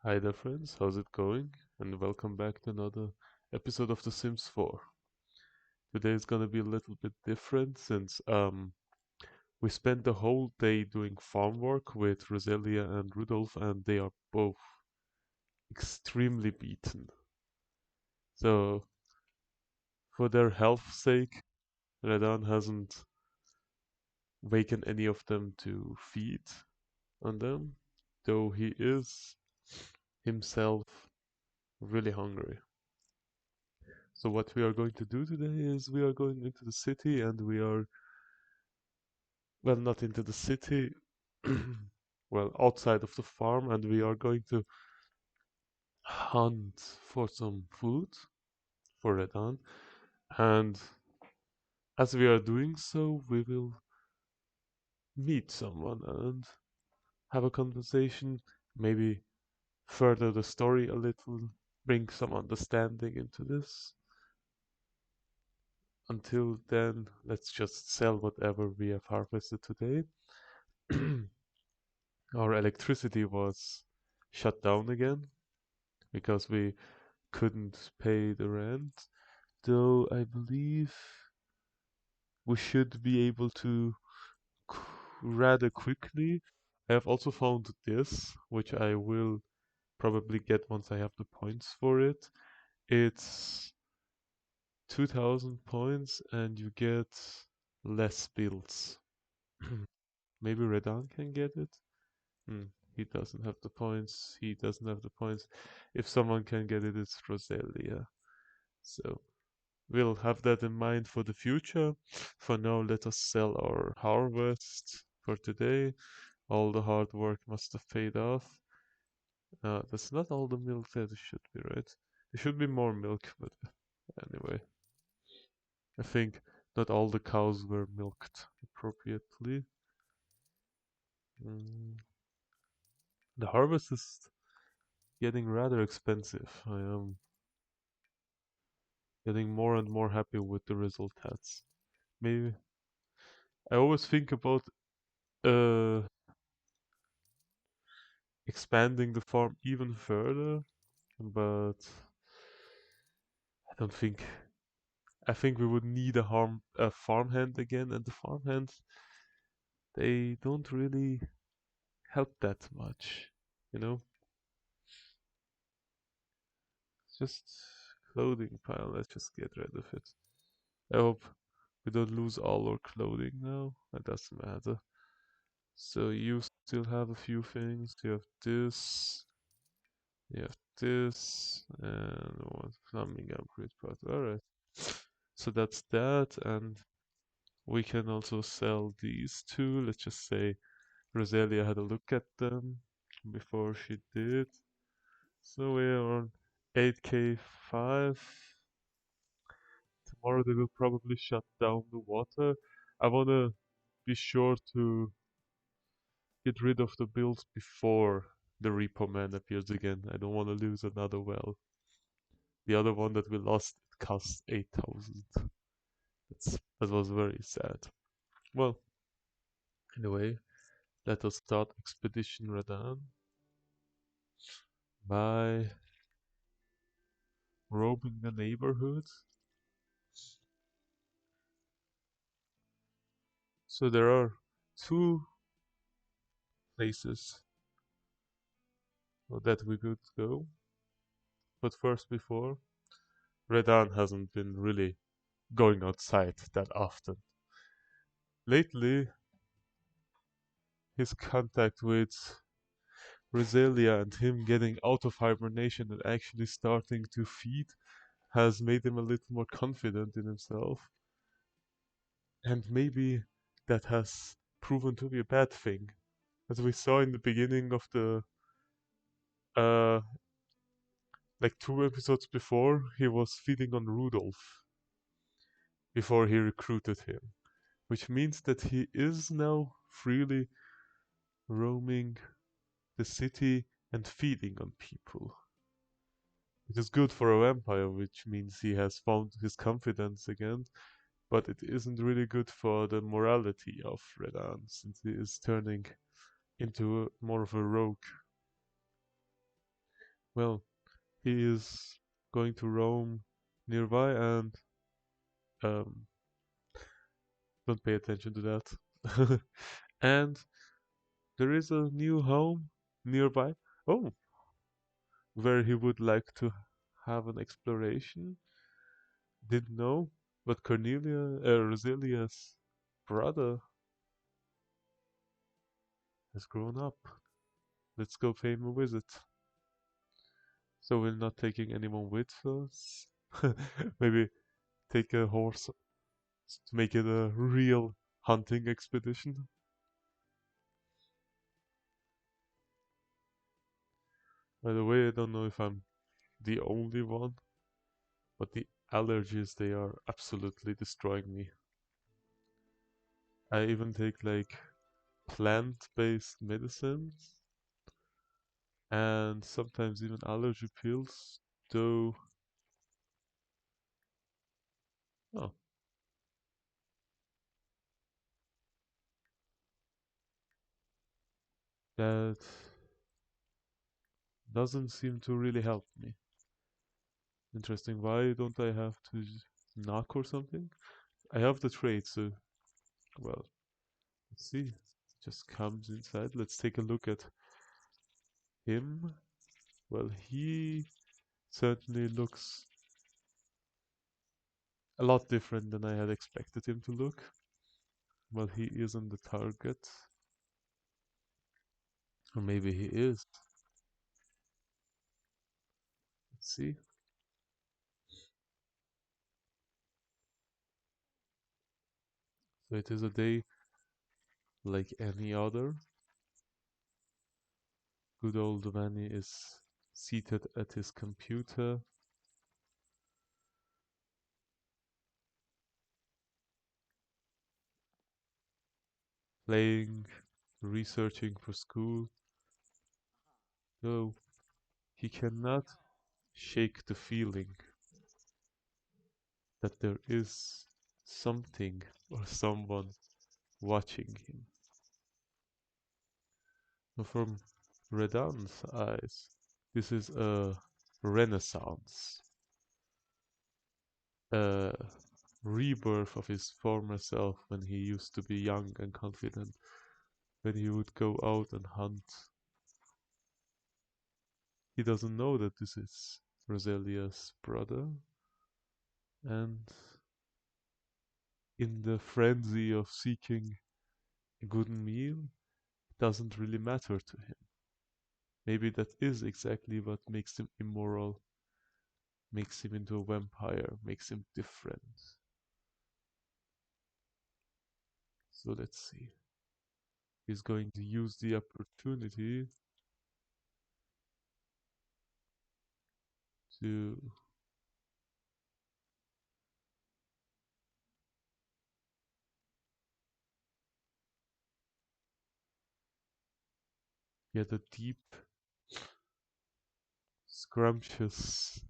Hi there, friends. How's it going? And welcome back to another episode of The Sims 4. Today is gonna be a little bit different since we spent the whole day doing farm work with Roselia and Rudolph, and they are both extremely beaten. So, for their health's sake, Redan hasn't wakened any of them to feed on them, though he is himself really hungry. So what we are going to do today is we are going into the city and we are, well, not into the city, well, outside of the farm, and we are going to hunt for some food for Redan. And as we are doing so, we will meet someone and have a conversation, maybe further the story a little, bring some understanding into this. Until then, let's just sell whatever we have harvested today. Our electricity was shut down again because we couldn't pay the rent. Though I believe we should be able to rather quickly. I have also found this, which I will probably get once I have the points for it. It's 2000 points and you get less builds. Maybe Redan can get it? Hmm. He doesn't have the points. He doesn't have the points. If someone can get it, it's Roselia. So we'll have that in mind for the future. For now, let us sell our harvest for today. All the hard work must have paid off. That's not all the milk that it should be, right? There should be more milk, but anyway. I think not all the cows were milked appropriately. Mm. The harvest is getting rather expensive. I am getting more and more happy with the results. Maybe I always think about uh expanding the farm even further, but I don't think I think we would need a farmhand again, and the farmhands they don't really help that much, you know. It's just clothing pile. Let's just get rid of it. I hope we don't lose all our clothing now. That doesn't matter. So you still have a few things. You have this. You have this and one plumbing upgrade part. Alright. So that's that, and we can also sell these two. Let's just say Roselia had a look at them before she did. So we're on 8k 5. Tomorrow they will probably shut down the water. I wanna be sure to get rid of the bills before the repo man appears again. I don't wanna lose another well. The other one that we lost it cost 8,000. That was very sad. Well, anyway, let us start Expedition Radan by roaming the neighborhood. So there are two places that we could go. But first, before, Redan hasn't been really going outside that often. Lately, his contact with Roselia and him getting out of hibernation and actually starting to feed has made him a little more confident in himself. And maybe that has proven to be a bad thing. As we saw in the beginning of the uh like 2 episodes before, he was feeding on Rudolph before he recruited him. Which means that he is now freely roaming the city and feeding on people. It is good for a vampire, which means he has found his confidence again, but it isn't really good for the morality of Redan, since he is turning into more of a rogue. Well, he is going to roam nearby and um, don't pay attention to that. And there is a new home nearby. Oh, where he would like to have an exploration. Didn't know, but Roselia's brother has grown up. Let's go pay him a visit. So we're not taking anyone with us. Maybe take a horse to make it a real hunting expedition. By the way, I don't know if I'm the only one, but the allergies, they are absolutely destroying me. I even take like plant-based medicines and sometimes even allergy pills, though oh, that doesn't seem to really help me. Interesting. Why don't I have to knock or something? I have the trait, so well, let's see. Just comes inside. Let's take a look at him. Well, he certainly looks a lot different than I had expected him to look. Well, he isn't the target. Or maybe he is. Let's see. So it is a day like any other. Good old Vanny is seated at his computer, playing, researching for school. Though he cannot shake the feeling that there is something or someone watching him. From Redan's eyes, this is a renaissance, a rebirth of his former self when he used to be young and confident, when he would go out and hunt. He doesn't know that this is Roselia's brother, and in the frenzy of seeking a good meal, it doesn't really matter to him. Maybe that is exactly what makes him immoral, makes him into a vampire, makes him different. So let's see. He's going to use the opportunity to get a deep, scrumptious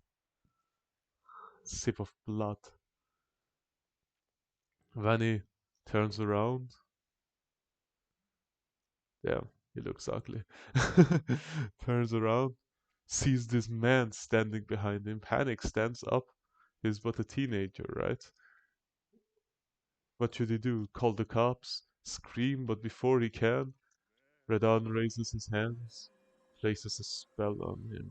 sip of blood. Vanny turns around. Yeah, he looks ugly. Turns around, sees this man standing behind him, panics, stands up. He's but a teenager, right? What should he do? Call the cops? Scream? But before he can, Redan raises his hands, places a spell on him,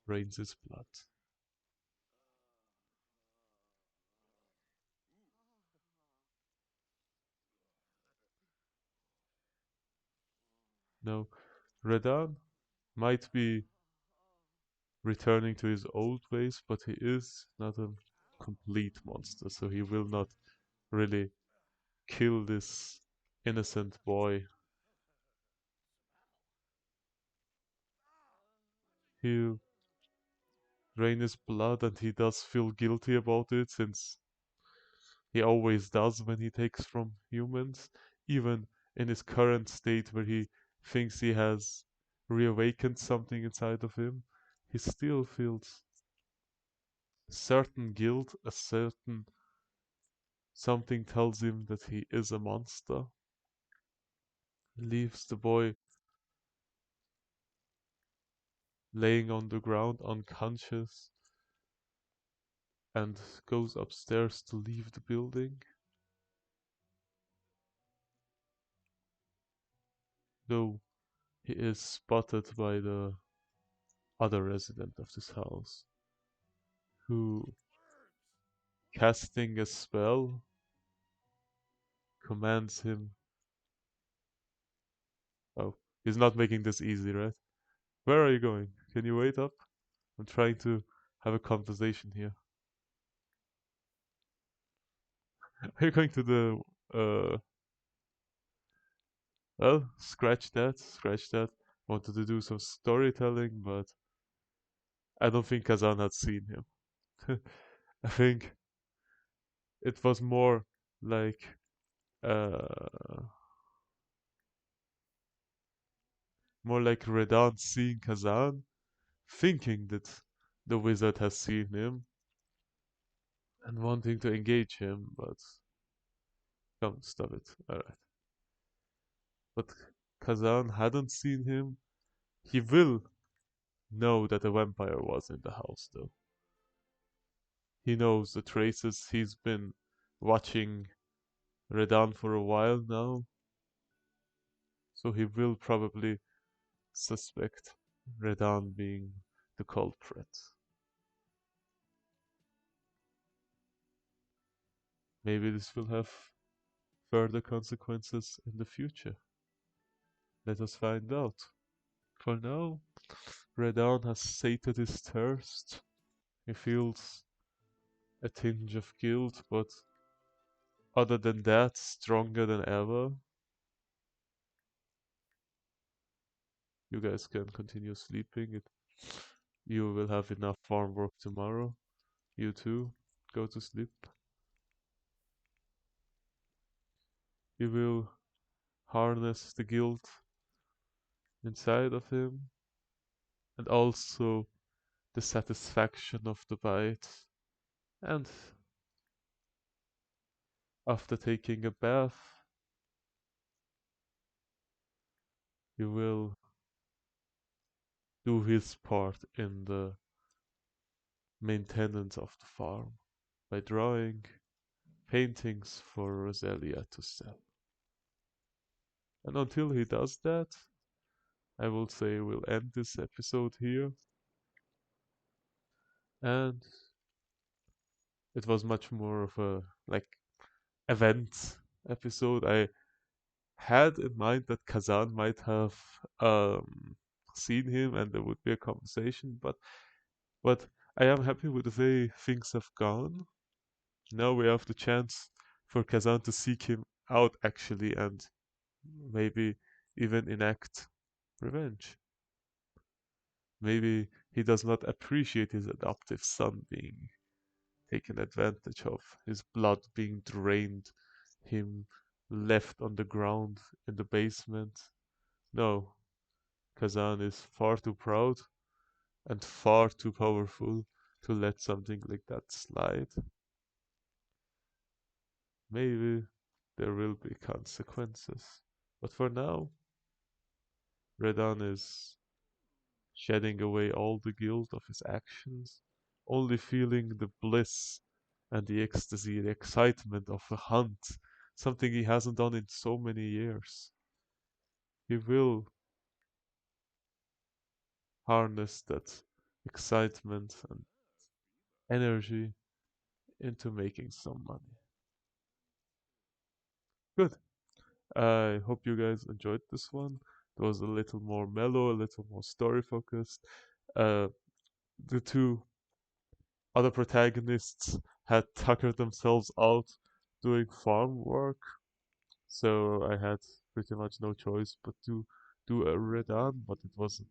drains his blood. Now, Redan might be returning to his old ways, but he is not a complete monster, so he will not really kill this innocent boy. He'll drain his blood, and he does feel guilty about it, since he always does when he takes from humans, even in his current state where he thinks he has reawakened something inside of him. He still feels certain guilt, a certain something tells him that he is a monster. Leaves the boy laying on the ground unconscious, and goes upstairs to leave the building, though he is spotted by the other resident of this house, who, casting a spell, commands him. Oh, he's not making this easy, right? Where are you going? Can you wait up? I'm trying to have a conversation here. Are you going to the well, scratch that, scratch that. Wanted to do some storytelling, but I don't think Kazan had seen him. I think it was like uh more like Redan seeing Kazan, thinking that the wizard has seen him and wanting to engage him, but come, stop it. Alright. But Kazan hadn't seen him. He will know that a vampire was in the house, though. He knows the traces. He's been watching Redan for a while now, so he will probably suspect Redan being the culprit. Maybe this will have further consequences in the future. Let us find out. For now, Redan has sated his thirst. He feels a tinge of guilt, but other than that, stronger than ever. You guys can continue sleeping. You will have enough farm work tomorrow. You too, go to sleep. You will harness the guilt inside of him and also the satisfaction of the bite. And after taking a bath, you will do his part in the maintenance of the farm by drawing paintings for Roselia to sell. And until he does that, I will say we'll end this episode here. And it was much more of a like event episode. I had in mind that Kazan might have seen him and there would be a conversation, but I am happy with the way things have gone. Now we have the chance for Kazan to seek him out actually and maybe even enact revenge. Maybe he does not appreciate his adoptive son being taken advantage of, his blood being drained, him left on the ground in the basement. No, Kazan is far too proud and far too powerful to let something like that slide. Maybe there will be consequences. But for now, Redan is shedding away all the guilt of his actions, only feeling the bliss and the ecstasy, the excitement of a hunt, something he hasn't done in so many years. He will harness that excitement and energy into making some money. Good. I hope you guys enjoyed this one. It was a little more mellow, a little more story focused. Uh, the two other protagonists had tuckered themselves out doing farm work, so I had pretty much no choice but to do a redan, but it was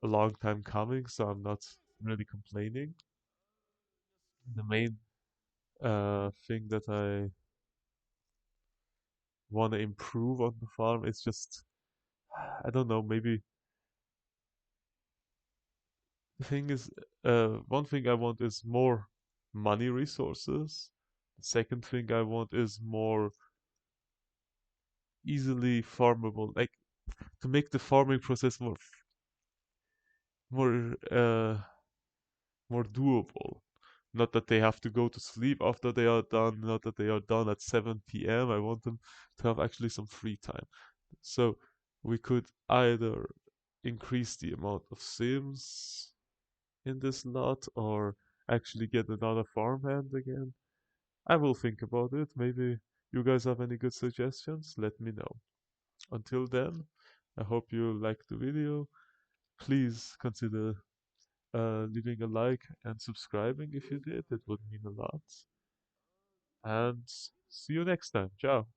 a long time coming, so I'm not really complaining. The main thing that I want to improve on the farm is just, I don't know, maybe the thing is, one thing I want is more money resources. The second thing I want is more easily farmable, like to make the farming process more more more doable. Not that they have to go to sleep after they are done, not that they are done at 7 p.m. I want them to have actually some free time. So we could either increase the amount of Sims in this lot or actually get another farmhand again. I will think about it. Maybe you guys have any good suggestions? Let me know. Until then, I hope you liked the video. Please consider leaving a like and subscribing if you did. It would mean a lot. And see you next time. Ciao.